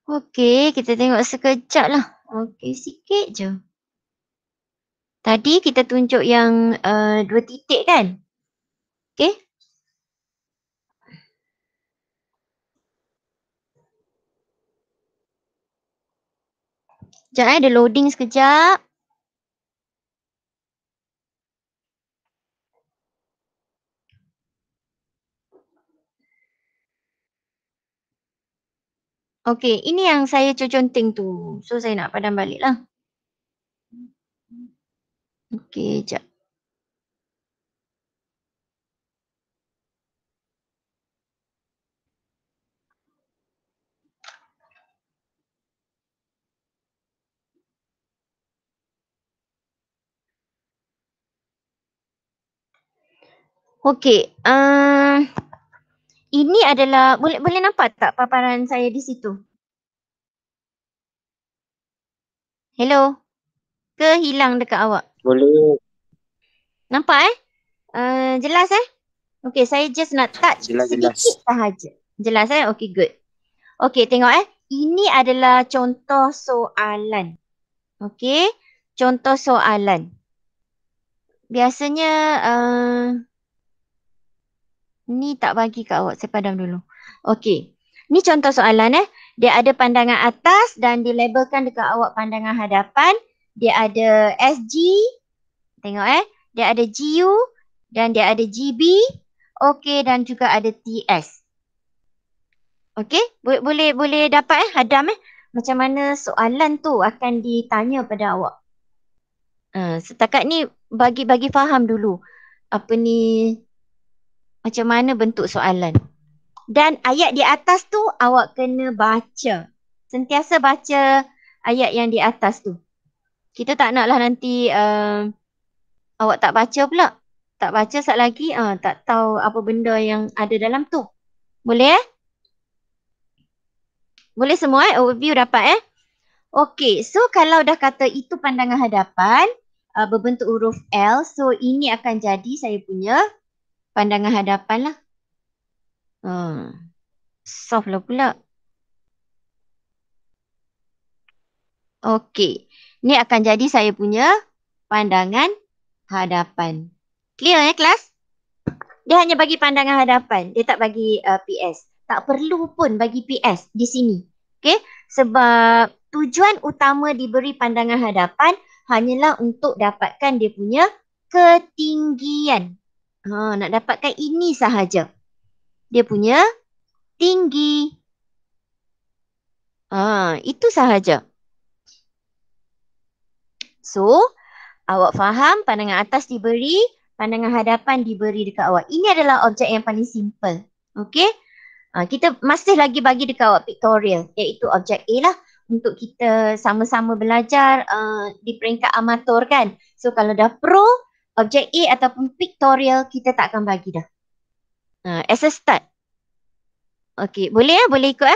Okey, kita tengok sekejap lah. Okey, sikit je. Tadi kita tunjuk yang 2 titik kan? Okey. Sekejap dia loading sekejap. Okey, ini yang saya conteng tu. So, saya nak padam balik lah. Okey, jap. Okey, ini adalah boleh nampak tak paparan saya di situ? Hello? Ke hilang dekat awak? Boleh. Nampak jelas Okey, saya just nak touch Jelas. sedikit sahaja. Jelas Okey, good. Okey, tengok ini adalah contoh soalan. Okey, contoh soalan. Biasanya ni tak bagi kat awak, saya padam dulu. Okey, ni contoh soalan Dia ada pandangan atas dan dilabelkan dekat awak pandangan hadapan. Dia ada SG, tengok dia ada GU dan dia ada GB. Okey, dan juga ada TS. Okey, boleh dapat hadam macam mana soalan tu akan ditanya pada awak. Setakat ni bagi faham dulu apa ni, macam mana bentuk soalan. Dan ayat di atas tu awak kena baca. Sentiasa baca ayat yang di atas tu. Kita tak naklah nanti awak tak baca pula. Tak baca sat lagi tak tahu apa benda yang ada dalam tu. Boleh Boleh semua overview dapat Okey, so kalau dah kata itu pandangan hadapan berbentuk huruf L, so ini akan jadi saya punya pandangan hadapan lah. Soft lah pula. Okey, ni akan jadi saya punya pandangan hadapan. Clear kelas? Dia hanya bagi pandangan hadapan, dia tak bagi PS. Tak perlu pun bagi PS di sini. Okey, sebab tujuan utama diberi pandangan hadapan hanyalah untuk dapatkan dia punya ketinggian. Nak dapatkan ini sahaja. Dia punya tinggi. Itu sahaja. So, awak faham pandangan atas diberi, pandangan hadapan diberi dekat awak. Ini adalah objek yang paling simple. Okey? Kita masih lagi bagi dekat awak pictorial, iaitu objek A lah untuk kita sama-sama belajar di peringkat amatur kan. So kalau dah pro, objek A ataupun pictorial kita tak akan bagi dah. As a start. Okey, boleh boleh ikut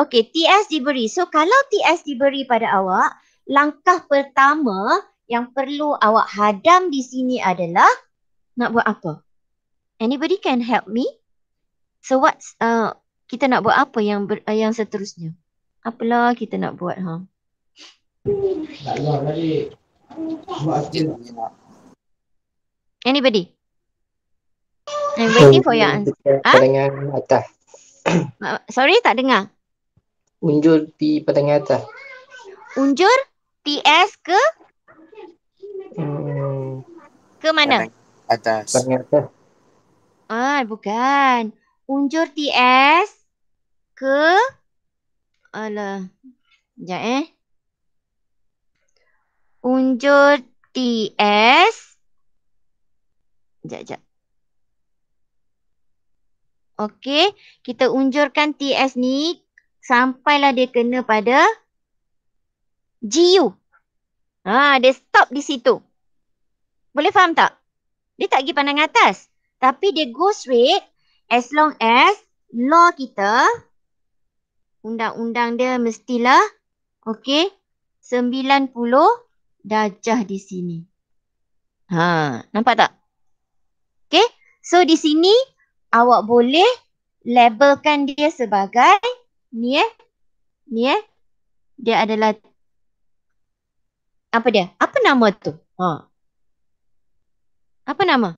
Okey, TS diberi. So kalau TS diberi pada awak, langkah pertama yang perlu awak hadam di sini adalah nak buat apa? Anybody can help me? So what's kita nak buat apa yang seterusnya? Apalah kita nak buat Anybody? I'm waiting for your answer. Pandangan atas. Sorry, tak dengar. Unjur di pandangan atas. Unjur TS ke? Ke mana? Atas. Pandangan atas. Bukan. Unjur TS ke sekejap Unjur TS. Sekejap. Okey, kita unjurkan TS ni sampailah dia kena pada GU. Dia stop di situ. Boleh faham tak? Dia tak pergi pandang atas. Tapi dia go straight as long as law kita, undang-undang dia mestilah, okey, 90 darjah di sini. Nampak tak? Okey, so di sini awak boleh labelkan dia sebagai ni Ni dia adalah apa dia? Apa nama tu? Apa nama?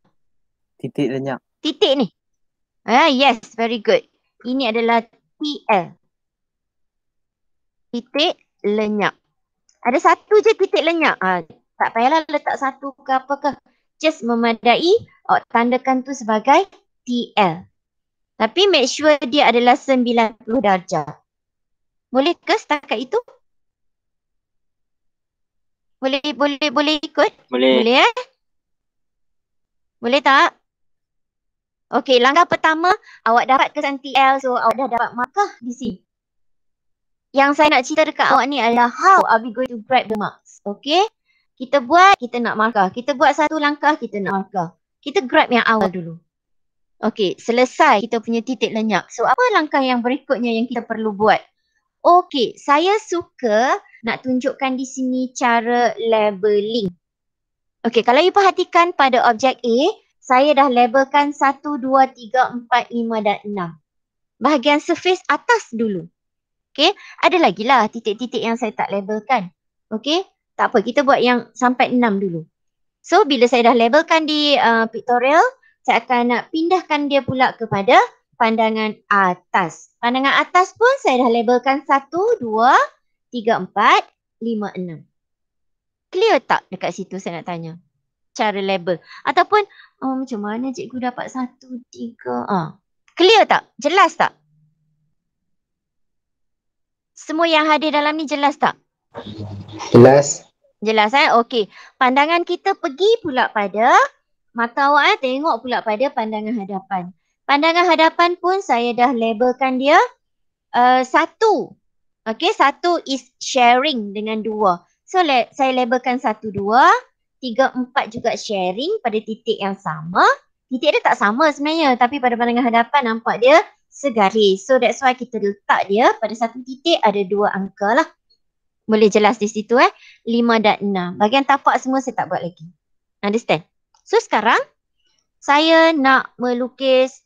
Titik lenyap. Titik ni. Yes, very good. Ini adalah TL. Titik lenyap. Ada satu je titik lenyap. Tak payahlah letak satu ke apa ke. Just memadai, awak tandakan tu sebagai TL. Tapi make sure dia adalah 90 darjah. Boleh ke setakat itu? Boleh ikut? Boleh. Boleh Boleh tak? Okey, langkah pertama awak dapat kesan TL, so awak dah dapat markah di sini. Yang saya nak cerita dekat awak ni adalah how are we going to grab the marks. Okay? Kita buat, kita nak markah. Kita buat satu langkah, kita nak markah. Kita grab yang awal dulu. Okay, selesai kita punya titik lenyap. So, apa langkah yang berikutnya yang kita perlu buat? Okay, saya suka nak tunjukkan di sini cara labeling. Okay, kalau you perhatikan pada objek A, saya dah labelkan 1, 2, 3, 4, 5 dan 6. Bahagian surface atas dulu. Okay, ada lagi lah titik-titik yang saya tak labelkan. Okay, tak apa, kita buat yang sampai 6 dulu. So, bila saya dah labelkan di pictorial, saya akan nak pindahkan dia pula kepada pandangan atas. Pandangan atas pun saya dah labelkan 1, 2, 3, 4, 5, 6. Clear tak dekat situ saya nak tanya? Cara label. Ataupun macam mana cikgu dapat 1, 3. Clear tak? Jelas tak? Semua yang hadir dalam ni jelas tak? Jelas. Jelas Okey. Pandangan kita pergi pula pada mata awak tengok pula pada pandangan hadapan. Pandangan hadapan pun saya dah labelkan dia 1. Okey, 1 is sharing dengan 2. So saya labelkan 1, 2, 3, 4 juga sharing pada titik yang sama. Titik dia tak sama sebenarnya, tapi pada pandangan hadapan nampak dia segaris. So that's why kita letak dia pada satu titik ada 2 angka lah. Boleh jelas di situ 5 dan 6. Bahagian tapak semua saya tak buat lagi. Understand? So sekarang saya nak melukis.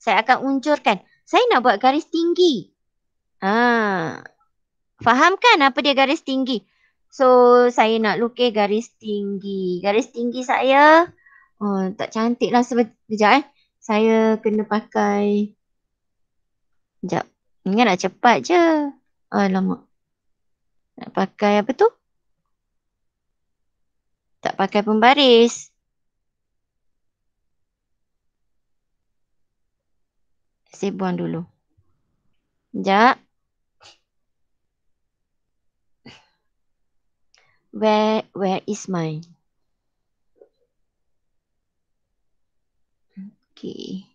Saya akan unjurkan. Saya nak buat garis tinggi. Faham kan apa dia garis tinggi? So saya nak lukis garis tinggi. Garis tinggi saya tak cantik lah sekejap Saya kena pakai. Sekejap. Ingat nak cepat je. Alamak. Nak pakai apa tu? Tak pakai pembaris. Saya buang dulu. Sekejap. Where is mine? Okay.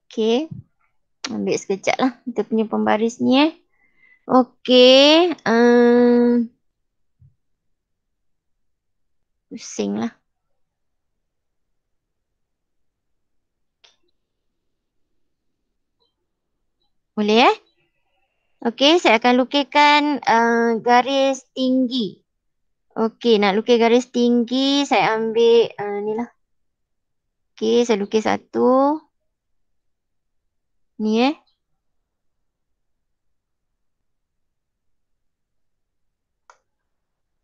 Okay. Ambil sekejap lah. Kita punya pembaris ni Okay. Pusing lah. Boleh Okay, saya akan lukiskan garis tinggi. Okay, nak lukis garis tinggi, saya ambil ni lah. Okay, saya lukis satu. Ni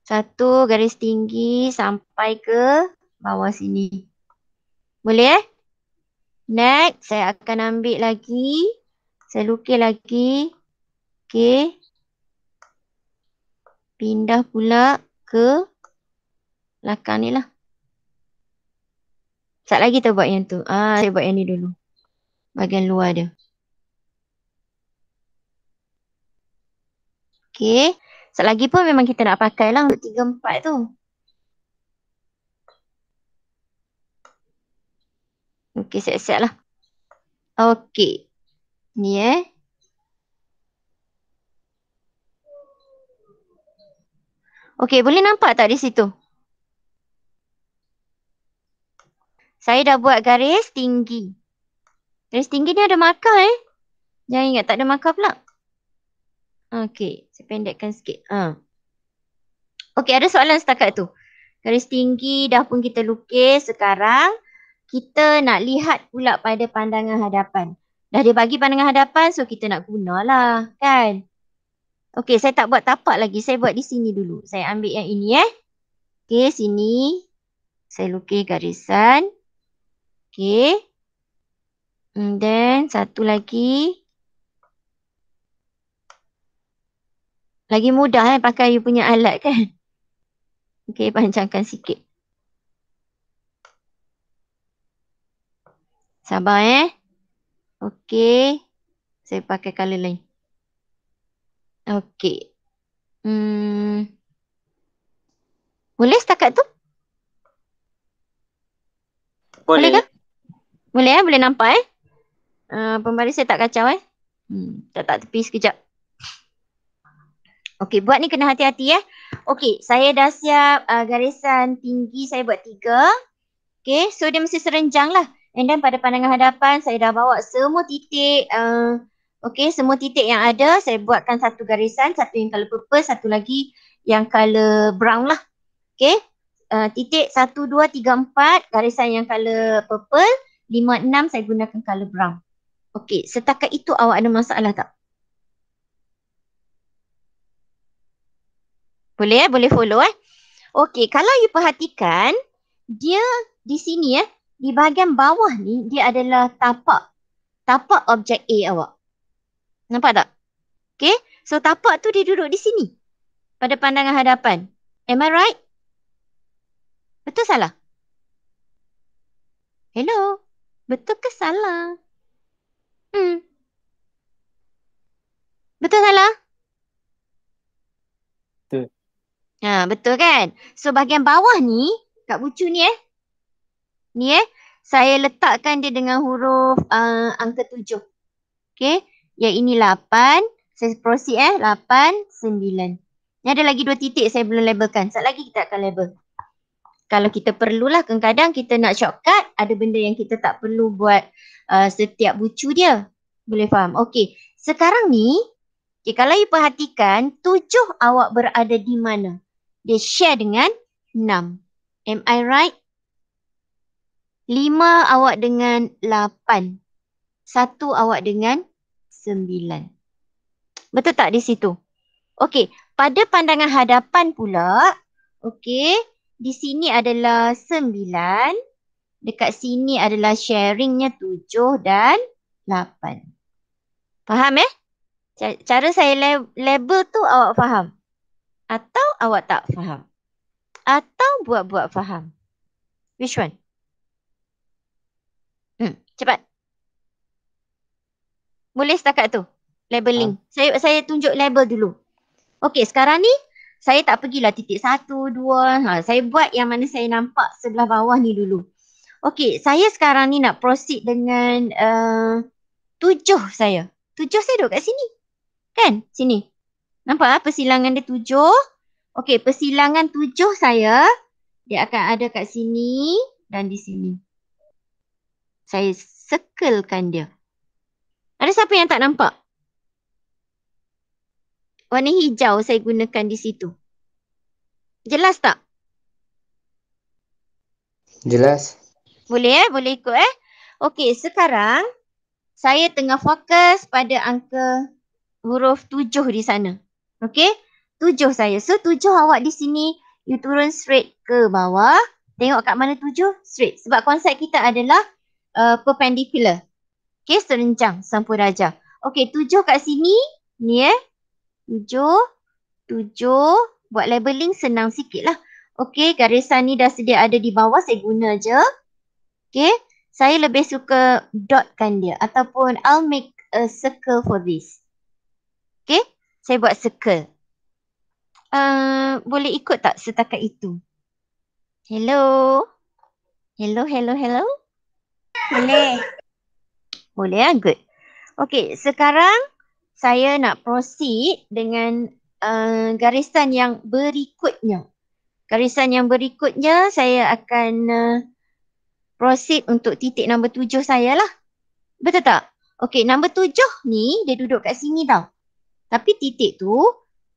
Satu garis tinggi sampai ke bawah sini. Boleh Next, saya akan ambil lagi. Saya lukis lagi. Okay. Pindah pula ke belakang ni lah. Sekejap lagi kita buat yang tu. Saya buat yang ni dulu. Bahagian luar dia. Okay. Sekejap lagi pun memang kita nak pakai lah untuk 3, 4 tu. Okay, siap-siap lah. Okay. Ni Okay, boleh nampak tak di situ? Saya dah buat garis tinggi. Garis tinggi ni ada markah Jangan ingat tak ada markah pula. Okay, saya pendekkan sikit. Okay, ada soalan setakat tu. Garis tinggi dah pun kita lukis. Sekarang kita nak lihat pula pada pandangan hadapan. Dah dia bagi pandangan hadapan, so kita nak gunalah, kan? Okey, saya tak buat tapak lagi. Saya buat di sini dulu. Saya ambil yang ini Okey, sini. Saya lukis garisan. Okey. And then satu lagi. Lagi mudah pakai you punya alat kan? Okey, panjangkan sikit. Sabar Okey. Saya pakai color lain. Okey. Boleh setakat tu? Boleh ke? Boleh boleh nampak pembaris saya tak kacau tak tepi sekejap. Okey, buat ni kena hati-hati Okey, saya dah siap garisan tinggi saya buat 3. Okey, so dia mesti serenjang lah. And then pada pandangan hadapan saya dah bawa semua titik. Okey, semua titik yang ada saya buatkan satu garisan. Satu yang colour purple, satu lagi yang colour brown lah. Okey, titik 1, 2, 3, 4 garisan yang colour purple. 5, 6 saya gunakan colour brown. Okey, setakat itu awak ada masalah tak? Boleh boleh follow Okey, kalau you perhatikan dia di sini di bahagian bawah ni dia adalah tapak objek A awak. Nampak tak? Okey, so tapak tu dia duduk di sini pada pandangan hadapan. Am I right? Betul salah? Hello? Betul ke salah? Betul salah? Betul. Betul kan? So bahagian bawah ni, kat bucu ni ni saya letakkan dia dengan huruf angka 7. Okey, yang ini 8. Saya proceed 8, 9. Ni ada lagi 2 titik saya belum labelkan. Sekejap lagi kita akan label. Kalau kita perlulah, kadang-kadang kita nak shortcut, ada benda yang kita tak perlu buat setiap bucu dia. Boleh faham? Okey, sekarang ni, kalau you perhatikan, 7 awak berada di mana? Dia share dengan 6. Am I right? 5 awak dengan 8. 1 awak dengan 9. Betul tak di situ? Okey, pada pandangan hadapan pula, okey, di sini adalah 9. Dekat sini adalah sharingnya 7 dan 8. Faham Cara saya label tu awak faham? Atau awak tak faham? Atau buat-buat faham? Which one? Cepat. Boleh setakat tu? Labeling. Saya tunjuk label dulu. Okey, sekarang ni saya tak pergilah titik 1, 2. Saya buat yang mana saya nampak sebelah bawah ni dulu. Okey, saya sekarang ni nak proceed dengan 7 saya. 7 saya duduk kat sini. Kan? Sini. Nampak persilangan dia 7. Okey, persilangan 7 saya, dia akan ada kat sini dan di sini. Saya circlekan dia. Ada siapa yang tak nampak? Warna hijau saya gunakan di situ. Jelas tak? Jelas. Boleh boleh ikut Okey, sekarang saya tengah fokus pada angka huruf 7 di sana. Okey? 7 saya. So 7 awak di sini, you turun straight ke bawah. Tengok kat mana 7? Straight. Sebab konsep kita adalah perpendicular. Okey, serenjang sampuraja. Okey, 7 kat sini. Ni 7. Buat labeling senang sikit lah. Okey, garisan ni dah sedia ada di bawah. Saya guna je. Okey, saya lebih suka dotkan dia. Ataupun I'll make a circle for this. Okey, saya buat circle. Boleh ikut tak setakat itu? Hello? Hello? Boleh. Boleh good. Okey, sekarang saya nak proceed dengan garisan yang berikutnya. Garisan yang berikutnya saya akan proceed untuk titik nombor 7 saya lah. Betul tak? Okey, nombor 7 ni dia duduk kat sini tau. Tapi titik tu,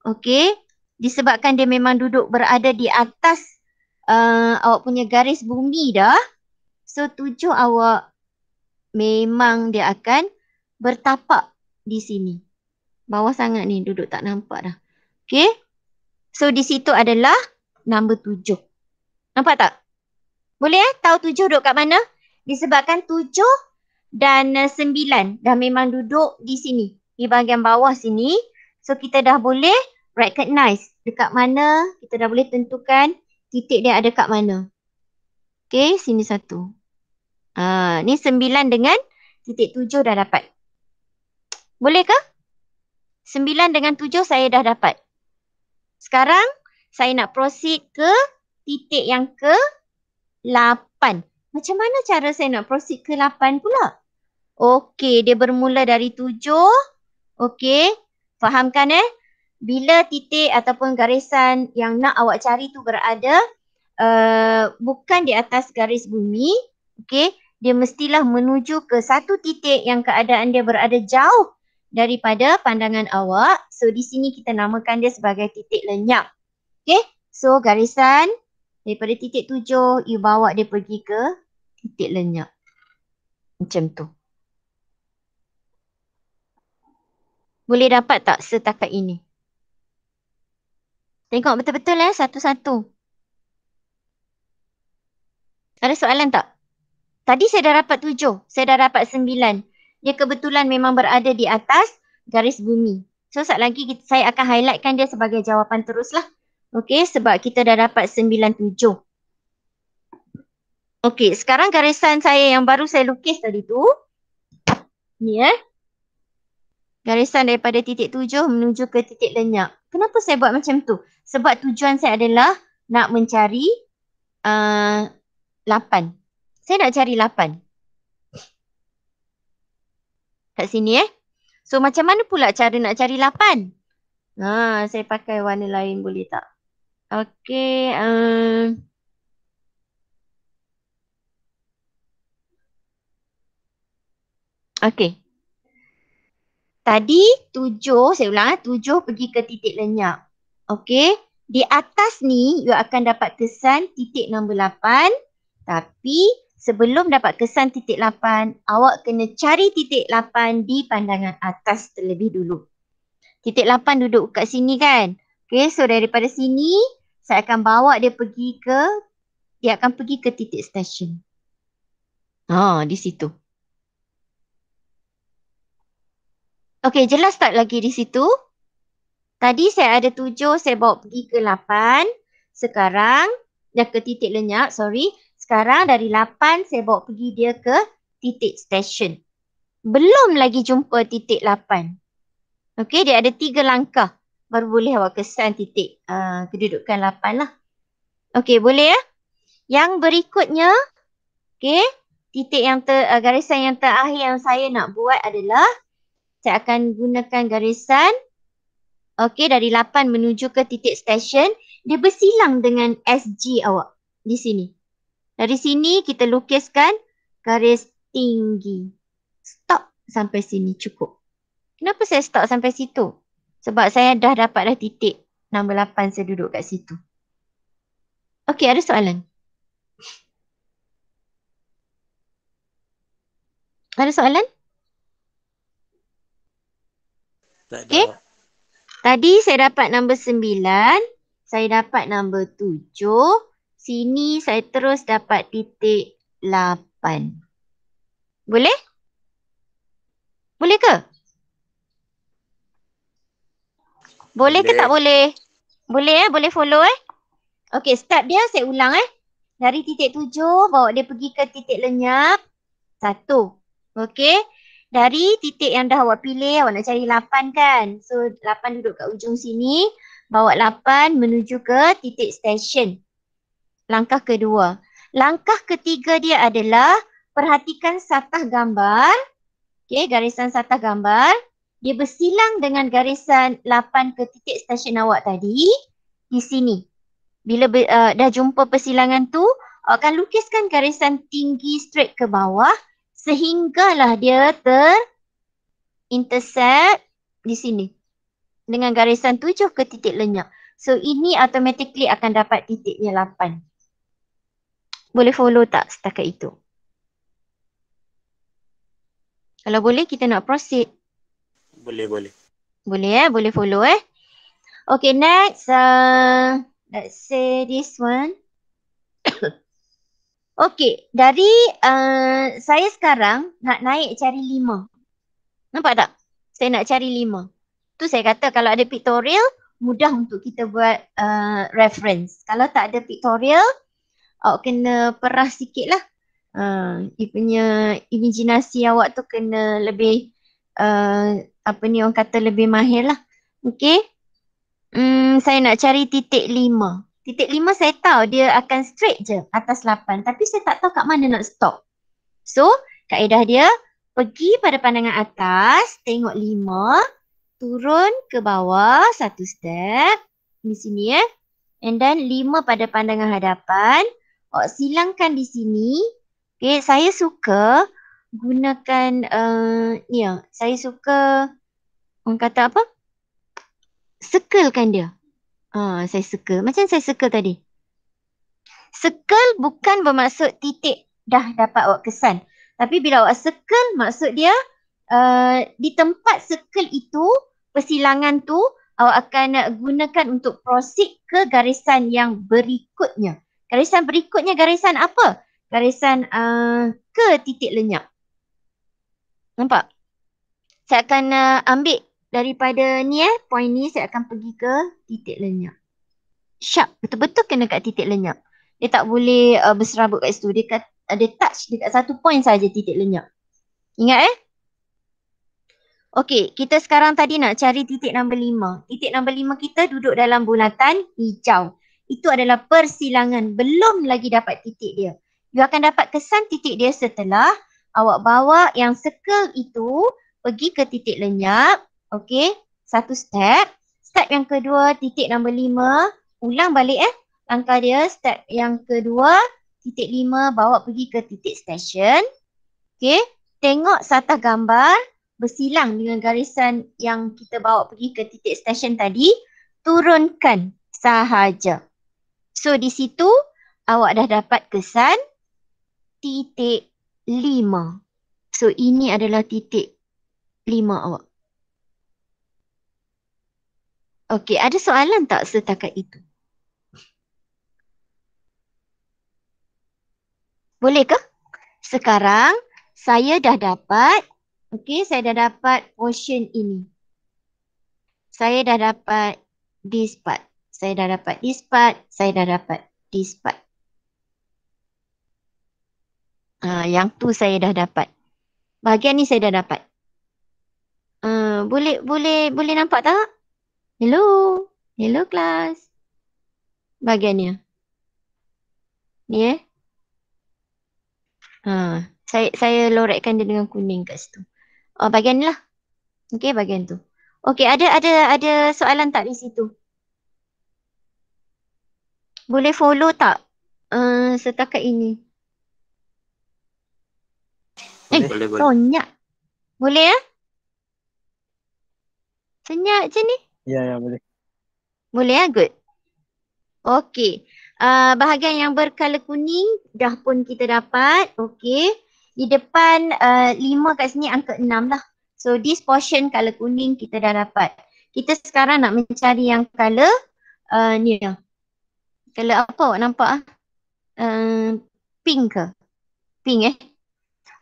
okey, disebabkan dia memang duduk berada di atas awak punya garis bumi dah. So 7 awak memang dia akan bertapak di sini. Bawah sangat ni, duduk tak nampak dah. Okay. So di situ adalah nombor 7. Nampak tak? Boleh tahu 7 duduk kat mana? Disebabkan 7 dan 9 dah memang duduk di sini. Di bahagian bawah sini. So kita dah boleh recognize dekat mana. Kita dah boleh tentukan titik dia ada kat mana. Okay, sini satu. Ni 9 dengan titik 7 dah dapat. Boleh ke? 9 dengan 7 saya dah dapat. Sekarang saya nak proceed ke titik yang ke 8. Macam mana cara saya nak proceed ke 8 pula? Okey, dia bermula dari 7. Okey, fahamkan bila titik ataupun garisan yang nak awak cari tu berada bukan di atas garis bumi. Okey, dia mestilah menuju ke satu titik yang keadaan dia berada jauh daripada pandangan awak. So di sini kita namakan dia sebagai titik lenyap. Okey, so garisan daripada titik 7, you bawa dia pergi ke titik lenyap. Macam tu. Boleh dapat tak setakat ini? Tengok betul-betul satu-satu. Ada soalan tak? Tadi saya dah dapat 7, saya dah dapat 9. Dia kebetulan memang berada di atas garis bumi. So sekejap lagi saya akan highlightkan dia sebagai jawapan teruslah. Okey, sebab kita dah dapat 9, 7. Okey, sekarang garisan saya yang baru saya lukis tadi tu. Ni garisan daripada titik 7 menuju ke titik lenyap. Kenapa saya buat macam tu? Sebab tujuan saya adalah nak mencari 8. Saya nak cari 8. Kat sini So macam mana pula cara nak cari 8? Saya pakai warna lain boleh tak? Okey. Okey. Tadi 7, saya ulang 7 pergi ke titik lenyap. Okey. Di atas ni, you akan dapat kesan titik nombor 8. Tapi sebelum dapat kesan titik 8, awak kena cari titik 8 di pandangan atas terlebih dulu. Titik 8 duduk kat sini kan? Okey, so daripada sini, saya akan bawa dia pergi ke, dia akan pergi ke titik stesen. Di situ. Okey, jelas tak lagi di situ? Tadi saya ada 7, saya bawa pergi ke 8. Sekarang, dah ke titik lenyap, Sekarang dari 8, saya bawa pergi dia ke titik stesen. Belum lagi jumpa titik 8. Okey, dia ada 3 langkah. Baru boleh awak kesan titik kedudukan 8 lah. Okey, boleh Yang berikutnya, okey, titik yang garisan yang terakhir yang saya nak buat adalah saya akan gunakan garisan dari 8 menuju ke titik stesen. Dia bersilang dengan SG awak di sini. Dari sini kita lukiskan garis tinggi. Stop sampai sini cukup. Kenapa saya stop sampai situ? Sebab saya dah dapat titik nombor 8 saya duduk kat situ. Okey, ada soalan? Ada soalan? Okey. Tadi saya dapat nombor 9. Saya dapat nombor 7. Sini saya terus dapat titik 8. Boleh? Boleh ke? Boleh ke tak boleh? Boleh boleh follow Okey, step dia saya ulang Dari titik 7 bawa dia pergi ke titik lenyap. 1. Okey. Dari titik yang dah awak pilih, awak nak cari 8 kan? So 8 duduk kat ujung sini. Bawa 8 menuju ke titik stesen. Langkah kedua. Langkah ketiga dia adalah perhatikan satah gambar. Okey, garisan satah gambar. Dia bersilang dengan garisan 8 ke titik stesen awak tadi. Di sini. Bila dah jumpa persilangan tu, awak akan lukiskan garisan tinggi straight ke bawah sehinggalah dia intersect di sini dengan garisan 7 ke titik lenyap. So ini automatically akan dapat titiknya 8. Boleh follow tak setakat itu? Kalau boleh kita nak proceed. Boleh, boleh. Boleh boleh follow Okay, next. Let's say this one. Okay, dari saya sekarang nak naik cari 5. Nampak tak? Saya nak cari 5. Tu saya kata kalau ada pictorial, mudah untuk kita buat reference. Kalau tak ada pictorial, awak kena perah sikit lah. Dia punya imajinasi awak tu kena lebih, apa ni orang kata, lebih mahir lah. Okay. Saya nak cari titik 5. Titik 5 saya tahu dia akan straight je atas 8. Tapi saya tak tahu kat mana nak stop. So, kaedah dia, pergi pada pandangan atas, tengok 5, turun ke bawah satu step. Di sini And then 5 pada pandangan hadapan. Awak silangkan di sini. Okay, saya suka gunakan ni ya. Saya suka orang kata apa? Circlekan dia. Saya circle. Macam saya circle tadi. Circle bukan bermaksud titik dah dapat awak kesan. Tapi bila awak circle, maksud dia di tempat circle itu, persilangan tu, awak akan gunakan untuk proceed ke garisan yang berikutnya. Garisan berikutnya garisan apa? Garisan ke titik lenyap. Nampak? Saya akan ambil daripada ni point ni saya akan pergi ke titik lenyap. Sharp, betul-betul kena kat titik lenyap. Dia tak boleh berserabut kat situ. Dia ada touch dekat satu point saja titik lenyap. Ingat Okey, kita sekarang tadi nak cari titik nombor 5. Titik nombor 5 kita duduk dalam bulatan hijau. Itu adalah persilangan. Belum lagi dapat titik dia. You akan dapat kesan titik dia setelah awak bawa yang circle itu pergi ke titik lenyap. Okey, satu step. Step yang kedua, titik nombor 5. Ulang balik langkah dia. Step yang kedua, titik 5 bawa pergi ke titik station. Okey, tengok satah gambar. Bersilang dengan garisan yang kita bawa pergi ke titik stesen tadi, turunkan sahaja. So di situ awak dah dapat kesan titik 5. So ini adalah titik 5 awak. Okey, ada soalan tak setakat itu? Boleh ke? Sekarang saya dah dapat Okey, saya dah dapat portion ini. Saya dah dapat this part. Saya dah dapat this part. Saya dah dapat this part. Yang tu saya dah dapat. Bahagian ni saya dah dapat. Boleh nampak tak? Hello. Hello kelas. Bahagian ni. Ni saya lorekkan dia dengan kuning kat situ. Bahagian ni lah. Okey, bahagian tu. Okey, ada soalan tak di situ? Boleh follow tak setakat ini? Boleh. Sonyak. Boleh Senyak je ni? Ya, boleh. Boleh good. Okey. Bahagian yang berkala kuning dah pun kita dapat. Okey. Di depan 5 kat sini angka 6 lah. So this portion color kuning kita dah dapat. Kita sekarang nak mencari yang color ni lah. Color apa awak nampak pink ke? Pink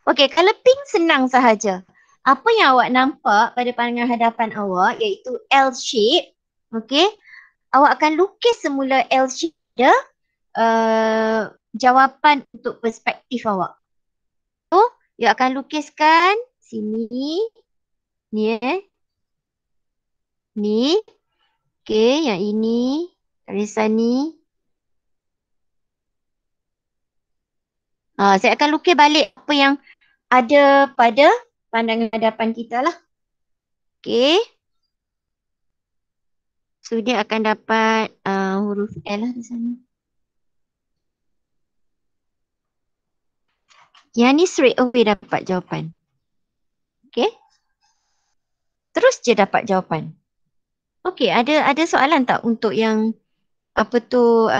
Okey, color pink senang sahaja. Apa yang awak nampak pada pandangan hadapan awak iaitu L shape. Okey. Awak akan lukis semula L shape dia. Jawapan untuk perspektif awak. So, you akan lukiskan sini. Ni Ni. Okey, yang ini. Garisan ni. Saya akan lukis balik apa yang ada pada pandangan hadapan kita lah. Okey. So, dia akan dapat huruf L lah di sana. Yang ni straight away dapat jawapan. Okey. Terus je dapat jawapan. Okey, ada soalan tak untuk yang apa tu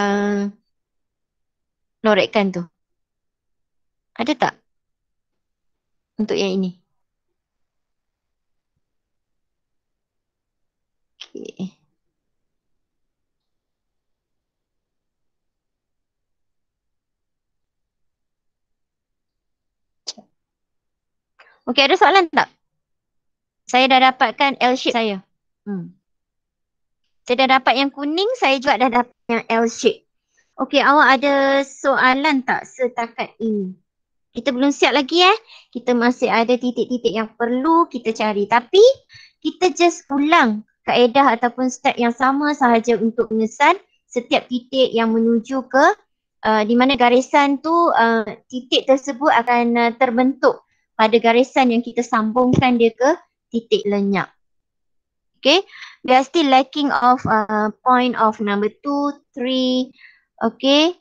lorekkan tu? Ada tak untuk yang ini? Okay. Okay, ada soalan tak? Saya dah dapatkan L shape saya. Saya dah dapat yang kuning, saya juga dah dapat yang L shape. Okay, awak ada soalan tak setakat ini? Kita belum siap lagi Kita masih ada titik-titik yang perlu kita cari. Tapi kita just ulang kaedah ataupun step yang sama sahaja untuk mengesan setiap titik yang menuju ke di mana garisan tu titik tersebut akan terbentuk pada garisan yang kita sambungkan dia ke titik lenyap. Okay, we are still lacking of point of number 2, 3, okay,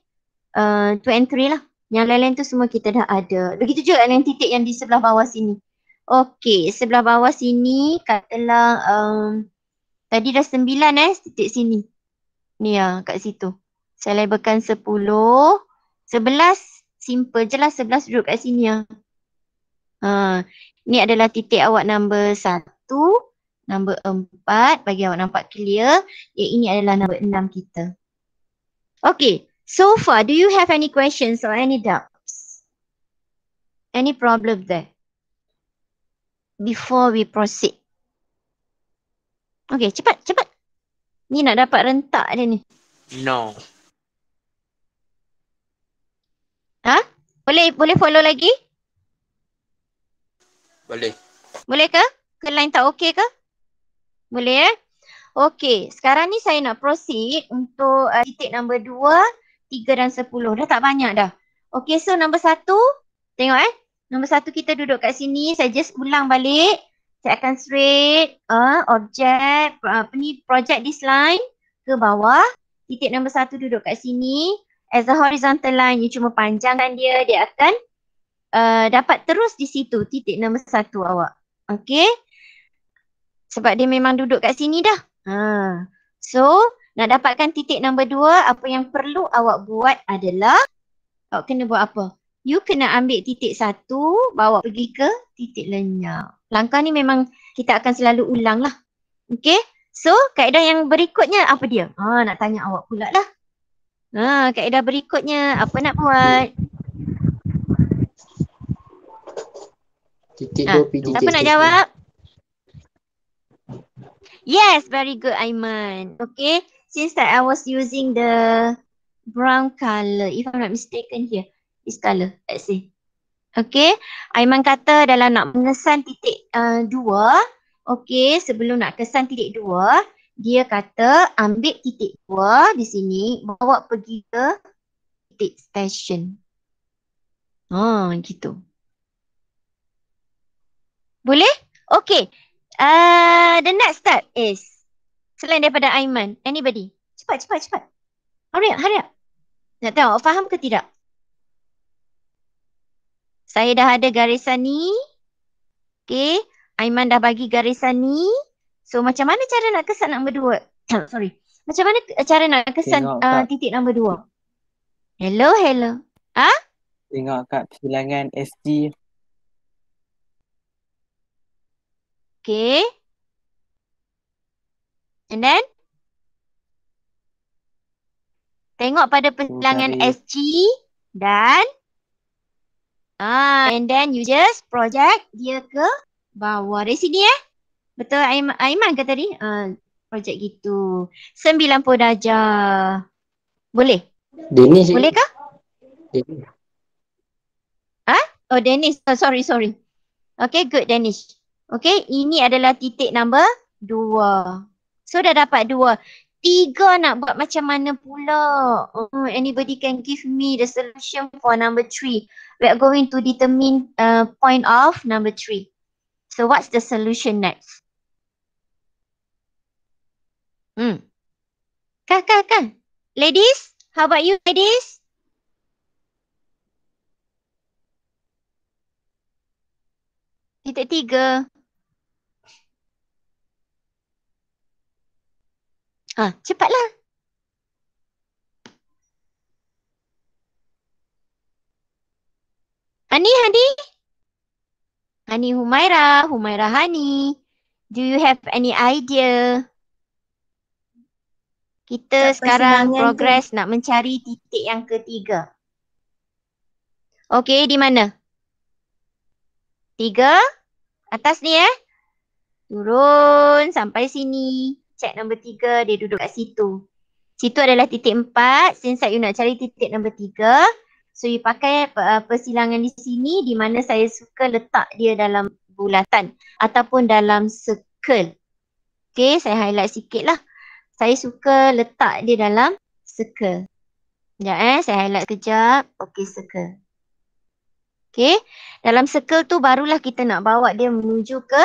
2 and 3 lah. Yang lain-lain tu semua kita dah ada. Begitu juga dengan titik yang di sebelah bawah sini. Okay, sebelah bawah sini katalah tadi dah 9 titik sini. Ni kat situ. Saya labelkan 10. 11 simple je lah, 11 duduk kat sini ni adalah titik awak number 1. Number 4, bagi awak nampak clear. Ini adalah number 6 kita. Okay, so far do you have any questions or any doubts? Any problem there? Before we proceed. Okay, cepat. Ni nak dapat rentak dia ni. No. Boleh follow lagi? Boleh. Boleh ke? Ke line tak okey ke? Boleh Okey, sekarang ni saya nak proceed untuk titik nombor 2, 3 dan 10. Dah tak banyak dah. Okey, so nombor 1, tengok nombor 1 kita duduk kat sini. Saya just ulang balik. Saya akan straight objek, project this line ke bawah. Titik nombor 1 duduk kat sini. As a horizontal line, you cuma panjangkan dia. Dia akan dapat terus di situ, titik nombor 1 awak. Okey. Sebab dia memang duduk kat sini dah. So, nak dapatkan titik nombor 2, apa yang perlu awak buat adalah, awak kena buat apa? You kena ambil titik 1, bawa pergi ke titik lenyap. Langkah ni memang kita akan selalu ulang lah. Okay? So, kaedah yang berikutnya apa dia? Nak tanya awak pula lah. Kaedah berikutnya, apa nak buat? Titik 2 pergi titik Siapa nak jawab? Yes, very good Aiman. Okay, since that I was using the brown color, if I'm not mistaken here, this color, let's see. Okay, Aiman kata dalam nak mengesan titik 2, okay, sebelum nak kesan titik 2, dia kata ambil titik 2 di sini, bawa pergi ke titik station. Gitu. Boleh? Okay. The next step is, selain daripada Aiman, anybody? Cepat. Hurry up. Nak tahu, faham ke tidak? Saya dah ada garisan ni. Okay. Aiman dah bagi garisan ni. So, macam mana cara nak kesan nombor 2? Sorry. Macam mana cara nak kesan titik nombor 2? Hello. Tengok kat bilangan SG. Okay. And then? Tengok pada bilangan SG dan and then you just project dia ke bawah. Dari sini Betul Aiman ke tadi? Project gitu. 90 darjah. Boleh? Dennis. Boleh kah? Dennis. Oh, Dennis. Sorry. Okay, good Dennis. Okay, ini adalah titik nombor 2. So, dah dapat 2. 3 nak buat macam mana pula? Anybody can give me the solution for number 3. We are going to determine point of number 3. So, what's the solution next? Kan. Ladies, how about you ladies? Titik 3. Cepatlah. Hani. Hani Humaira. Humaira Hani. Do you have any idea? Kita sekarang progress nak mencari titik yang ketiga. Okey, di mana? 3. Atas ni Turun sampai sini. Check nombor 3, dia duduk kat situ. Situ adalah titik 4. Since you nak cari titik nombor 3. So you pakai persilangan di sini di mana saya suka letak dia dalam bulatan ataupun dalam circle. Okay, saya highlight sikit lah. Saya suka letak dia dalam circle. Sekejap saya highlight sekejap. Okay, circle. Okay, dalam circle tu barulah kita nak bawa dia menuju ke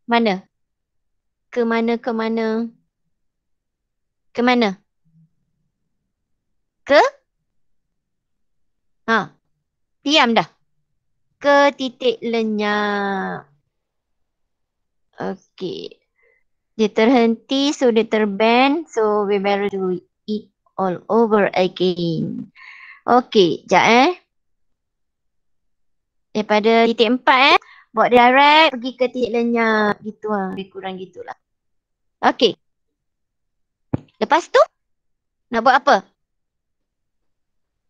mana? Ke mana? Ke? Diam dah. Ke titik lenyap. Okay. Dia terhenti, so dia terbend. So we better do it all over again. Okay, sekejap Daripada titik 4 buat direct pergi ke titik lenyap. Gitu lebih kurang gitulah. Okay. Lepas tu, nak buat apa?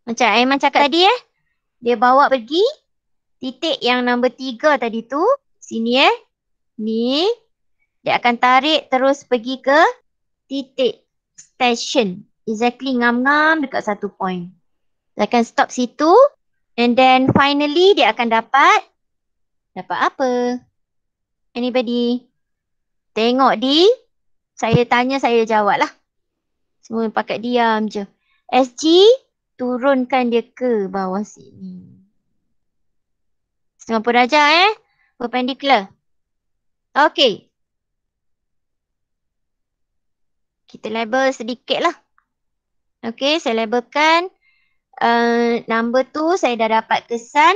Macam Aiman cakap tadi dia bawa pergi titik yang nombor 3 tadi tu. Sini Ni. Dia akan tarik terus pergi ke titik station. Exactly ngam-ngam dekat satu point. Dia akan stop situ. And then finally dia akan dapat apa? Anybody? Tengok saya tanya, saya jawab lah. Semua pakai diam je. SG, turunkan dia ke bawah sini. 90 darjah perpendicular. Okay. Kita label sedikit lah. Okay, saya labelkan. Number tu saya dah dapat kesan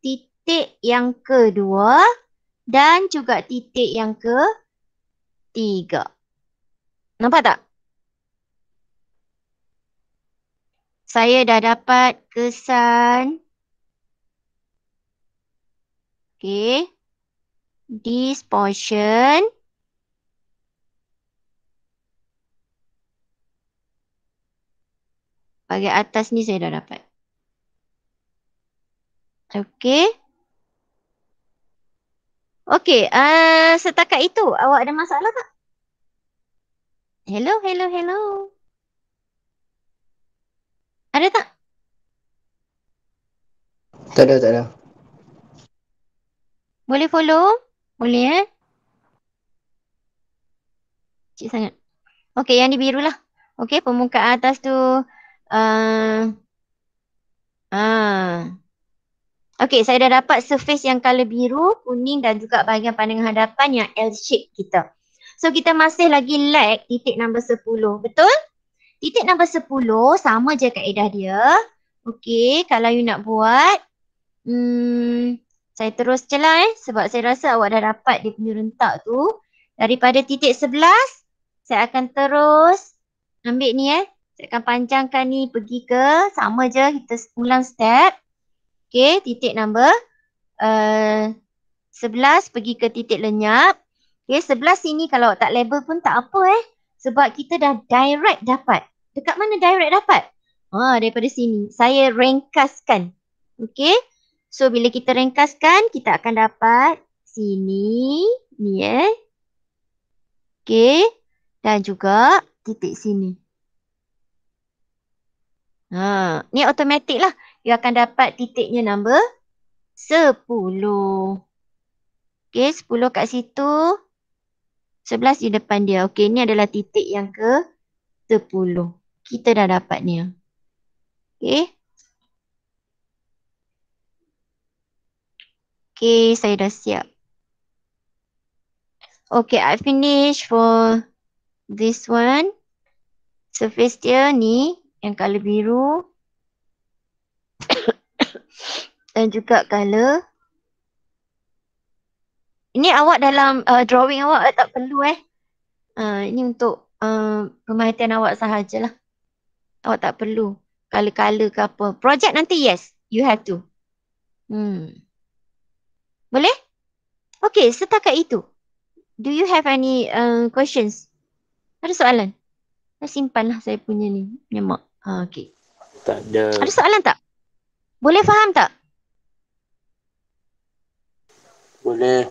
titik yang kedua dan juga titik yang ketiga. Nampak tak? Saya dah dapat kesan. Okay. This portion. Bahagian atas ni saya dah dapat. Okay. Okay. Setakat itu, awak ada masalah tak? Hello. Ada tak? Tak ada. Boleh follow? Boleh Cik sangat. Okay, yang ni biru lah. Okay, permukaan atas tu. Okay, saya dah dapat surface yang color biru, kuning dan juga bahagian pandangan hadapan yang L shape kita. So, kita masih lagi lag titik nombor 10. Betul? Titik nombor 10 sama je kaedah dia. Okay, kalau you nak buat. Saya terus je lah sebab saya rasa awak dah dapat dia punya rentak tu. Daripada titik 11, saya akan terus ambil ni Saya akan panjangkan ni pergi ke, sama je kita ulang step. Okay, titik nombor 11 pergi ke titik lenyap. Okay, 11 sini kalau tak label pun tak apa sebab kita dah direct dapat. Dekat mana direct dapat? Daripada sini. Saya ringkaskan. Okay. So, bila kita ringkaskan, kita akan dapat sini. Ni Okay. Dan juga titik sini. Ni automatik lah. You akan dapat titiknya nombor 10. Okay, 10 kat situ. 11 di depan dia. Okay, ni adalah titik yang ke 10. Kita dah dapat ni. Okay. Okay, saya dah siap. Okay, I finish for this one. Surface dia ni. Yang color biru. Dan juga color. Ini awak dalam drawing awak tak perlu ini untuk pemerhatian awak sahajalah. Awak tak perlu color-color ke apa. Project nanti yes, you have to. Boleh? Okay, setakat itu. Do you have any questions? Ada soalan? Saya simpanlah saya punya ni. Nyemak. Okay. Tak ada. Ada soalan tak? Boleh faham tak? Boleh.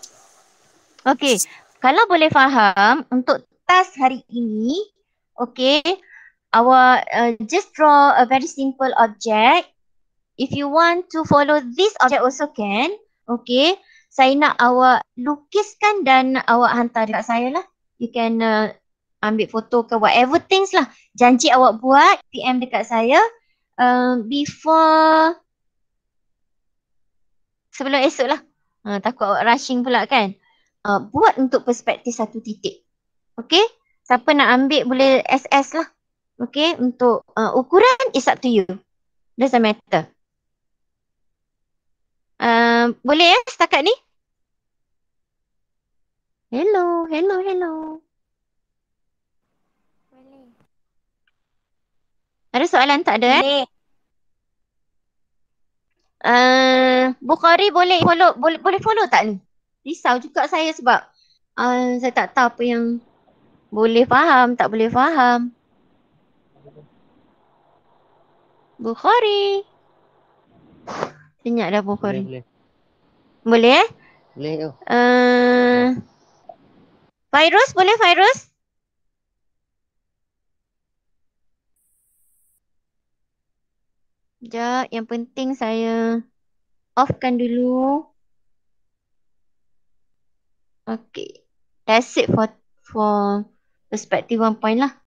Okay. Kalau boleh faham, untuk task hari ini, okay, awak just draw a very simple object. If you want to follow this object also can. Okay. Saya nak awak lukiskan dan awak hantar dekat saya lah. You can ambil foto ke whatever things lah. Janji awak buat, PM dekat saya. Before sebelum esok lah. Takut awak rushing pula kan. Buat untuk perspektif 1 titik. Okay. Siapa nak ambil boleh SS lah. Okay. Untuk ukuran is up to you. Doesn't matter. Boleh ya setakat ni? Hello. Boleh. Ada soalan tak ada Boleh. Bukhari boleh follow tak ni? Risau juga saya sebab saya tak tahu apa yang boleh faham, tak boleh faham. Bukhari. Senyap dah Bukhari. Boleh. Boleh Boleh tu. Fairuz boleh Fairuz? Sekejap, yang penting saya offkan dulu. Okay. That's it for perspective 1 point lah.